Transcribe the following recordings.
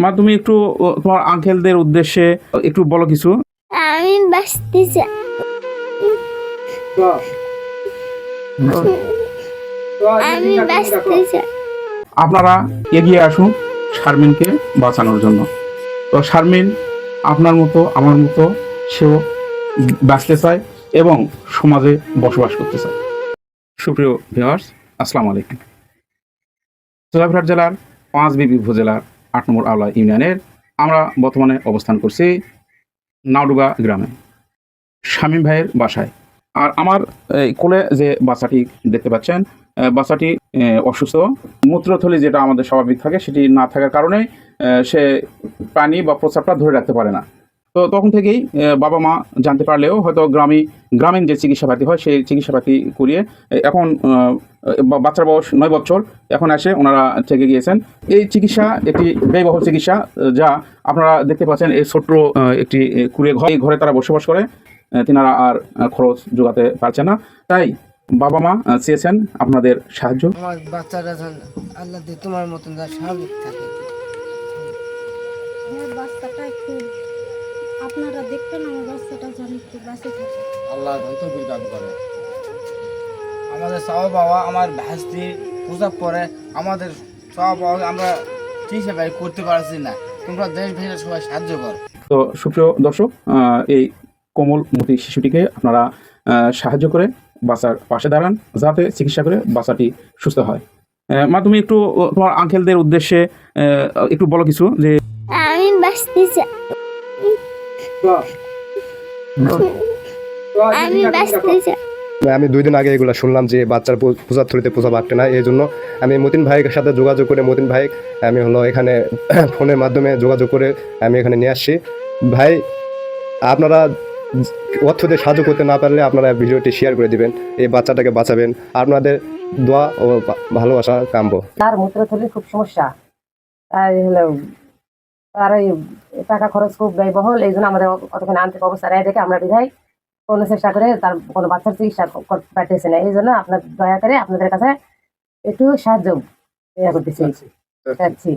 মা তুমি একটু তোমার আঙ্কেলদের উদ্দেশ্যে একটু বলো কিছু। আমি বাঁচতে চাই। আমি বাঁচতে চাই। আপনারা এগিয়ে আসুন শারমিনকে বাঁচানোর জন্য। তো শারমিন আপনার মতো আমার মতো সেও বাঁচতে চায় এবং সমাজে বসবাস করতে চায়। সুপ্রিয় ভিউয়ার্স, আসসালামু আলাইকুম। জয়পুরহাট জেলার পাঁচবিবি উপজেলার ৮ নম্বর আওলা ইউনিয়নের আমরা বর্তমানে অবস্থান করছি নাওডুগা গ্রামে শামীম ভাইয়ের বাসায়। আর আমার কোলে যে বাচ্চাটি দেখতে পাচ্ছেন, বাচ্চাটি অসুস্থ। মূত্রথলি যেটা আমাদের স্বাভাবিক থাকে সেটি না থাকার কারণে সে পানি বা প্রস্রাবটা ধরে রাখতে পারে না। তো তখন থেকেই বাবা মা জানতে পারলেও হয়তো গ্রামীণ যে চিকিৎসাপাতি হয় সেই চিকিৎসাপাতি করিয়ে এখন বাচ্চার বয়স 9 বছর, এখন এসে ওনারা থেকে গিয়েছেন। এই চিকিৎসা একটি ব্যয়বহুল চিকিৎসা, যা আপনারা দেখতে পাচ্ছেন এই ছোট্ট একটি কুড়ে ঘর, এই ঘরে তারা বসবাস করে। তিনারা আর খরচ যোগাতে পারছে না, তাই বাবা মা চেয়েছেন আপনাদের সাহায্য। আমার বাচ্চারা যেন আল্লাহ দিয়ে তোমার মতন যা স্বাভাবিক থাকে। আমার বাচ্চাটা একটু আপনারা দেখবেন, আমার বাচ্চাটা যেন একটু বাঁচে থাকে। আল্লাহ তৌফিক দান করে। আমাদের সব বাবা আমার ভাস্তি পোশাক পরে, আমাদের সব বাবা আমরা চিকিৎসা করতে পারছি না, তোমরা দেশ ভেসে সবাই সাহায্য কর। তো সুপ্রিয় দর্শক, এই কোমলমতি শিশুটিকে আপনারা সাহায্য করে বাচ্চার পাশে দাঁড়ান, যাতে চিকিৎসা করে বাচ্চাটি সুস্থ হয়। মা তুমি একটু তোমার আঙ্কেলদের উদ্দেশ্যে একটু বলো কিছু। যে আমি বাঁচতে চাই। আমি বাঁচতে চাই। আমি 2 দিন আগে এগুলো শুনলাম যে বাচ্চার পূজার থলিতে পূজা বাড়তে না, এই জন্য আমি মতিন ভাইয়ের সাথে যোগাযোগ করে মতিন ভাই আমি এখানে ফোনের মাধ্যমে যোগাযোগ করে আমি এখানে নিয়ে আসছি। ভাই, আপনারা অর্থ দিয়ে সাহায্য করতে না পারলে আপনারা ভিডিওটি শেয়ার করে দিবেন, এই বাচ্চাটাকে বাঁচাবেন। আপনাদের দোয়া ও ভালোবাসা কাম্য। তার মূত্রথলির খুব সমস্যা, আর হলো তার ওই টাকা খরচ খুব ব্যয়বহুল, এই জন্য আমাদের কতক্ষণ আন্তরিক অবস্থা রায় দেখে আমরা বিধায় কোনো চেষ্টা করে তার কোনো বাচ্চার চিকিৎসা করতে পারতেছে না। এই জন্য আপনার দয়া করে আপনাদের কাছে একটু সাহায্য করতেছি চাচ্ছি।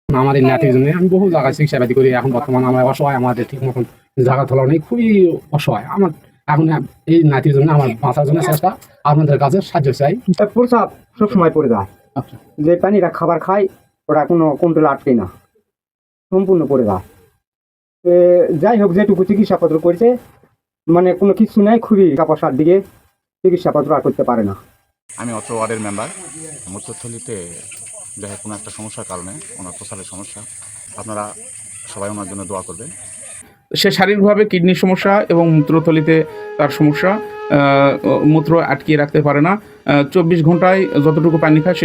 আমার এই নাতির জন্য আমি বহু জায়গায় চিকিৎসাপাতি করি, এখন বর্তমানে আমরা অসহায়, আমাদের ঠিক মতন জায়গা তোলা নেই, খুবই অসহায়। আমার এখন এই নাতির জন্য আমার বাঁচার জন্য চেষ্টা, আপনাদের কাছে সাহায্য চাই। প্রসাদ সবসময় পড়ে যায়, যে পানিটা খাবার খায় ওটা কোনো কন্ট্রোল আটকে না, সম্পূর্ণ পড়ে যায়। যাই হোক, যেটুকু চিকিৎসাপত্র করেছে মানে কোনো কিছু নাই, খুবই কাপাসার দিকে চিকিৎসাপত্র আর করতে পারে না। আমি অত্র ওয়ার্ডের মেম্বার। মূত্রথলিতে দেখা কোনো একটা সমস্যার কারণে ওনার প্রসারের সমস্যা, আপনারা সবাই ওনার জন্য দোয়া করবেন। সে শারীরিকভাবে কিডনির সমস্যা এবং মূত্রথলিতে তার সমস্যা, মূত্র আটকিয়ে রাখতে পারে না। 24 ঘন্টায় যতটুকু পানি খায়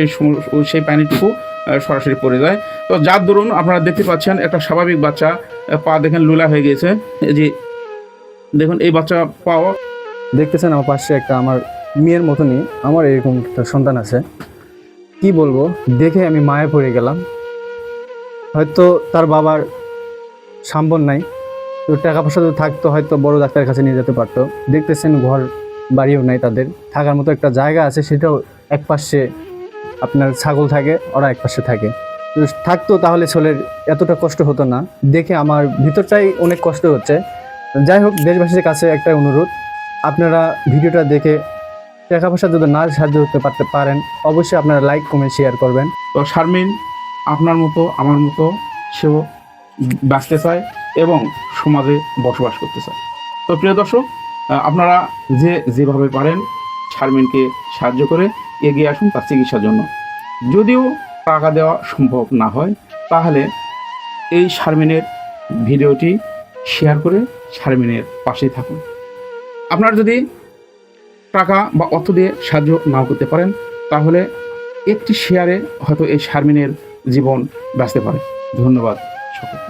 সেই পানিটুকু সরাসরি পড়ে যায়। তো যার দরুন আপনারা দেখতে পাচ্ছেন একটা স্বাভাবিক বাচ্চা, পা দেখেন লুলা হয়ে গিয়েছে। এই যে দেখুন, এই বাচ্চা পাওয়া দেখতেছেন আমার পাশে একটা আমার মেয়ের মতনই আমার এরকম একটা সন্তান আছে। কি বলবো, দেখে আমি মায়ে পড়ে গেলাম। হয়তো তার বাবার সাম্বর নাই, তো টাকা পয়সা তো থাকতো হয়তো বড় ডাক্তারের কাছে নিয়ে যেতে পারতো। দেখতেছেন ঘর বাড়িও নাই, তাদের থাকার মতো একটা জায়গা আছে, সেটাও এক পাশে আপনার ছাগল থাকে, ওরা এক পাশে থাকে। তো থাকতো তাহলে ছেলের এতটা কষ্ট হতো না। দেখে আমার ভিতরটাই অনেক কষ্ট হচ্ছে। যাই হোক, দেশবাসীর কাছে একটা অনুরোধ, আপনারা ভিডিওটা দেখে টাকা পয়সা যদি না সাহায্য করতে পারেন, অবশ্যই আপনারা লাইক কমেন্ট শেয়ার করবেন। তো শারমিন আপনার মতো আমার মতো সেও বাঁচতে চায় এবং সমাজে বসবাস করতে চায়। তো প্রিয় দর্শক, আপনারা যেভাবে পারেন শারমিনকে সাহায্য করে এগিয়ে আসুন তার চিকিৎসার জন্য। যদিও টাকা দেওয়া সম্ভব না হয়, তাহলে এই শারমিনের ভিডিওটি শেয়ার করে শারমিনের পাশেই থাকুন। আপনারা যদি টাকা বা অর্থ দিয়ে সাহায্য নাও করতে পারেন, তাহলে একটি শেয়ারে হয়তো এই শারমিনের জীবন বাঁচতে পারে। ধন্যবাদ সকলকে।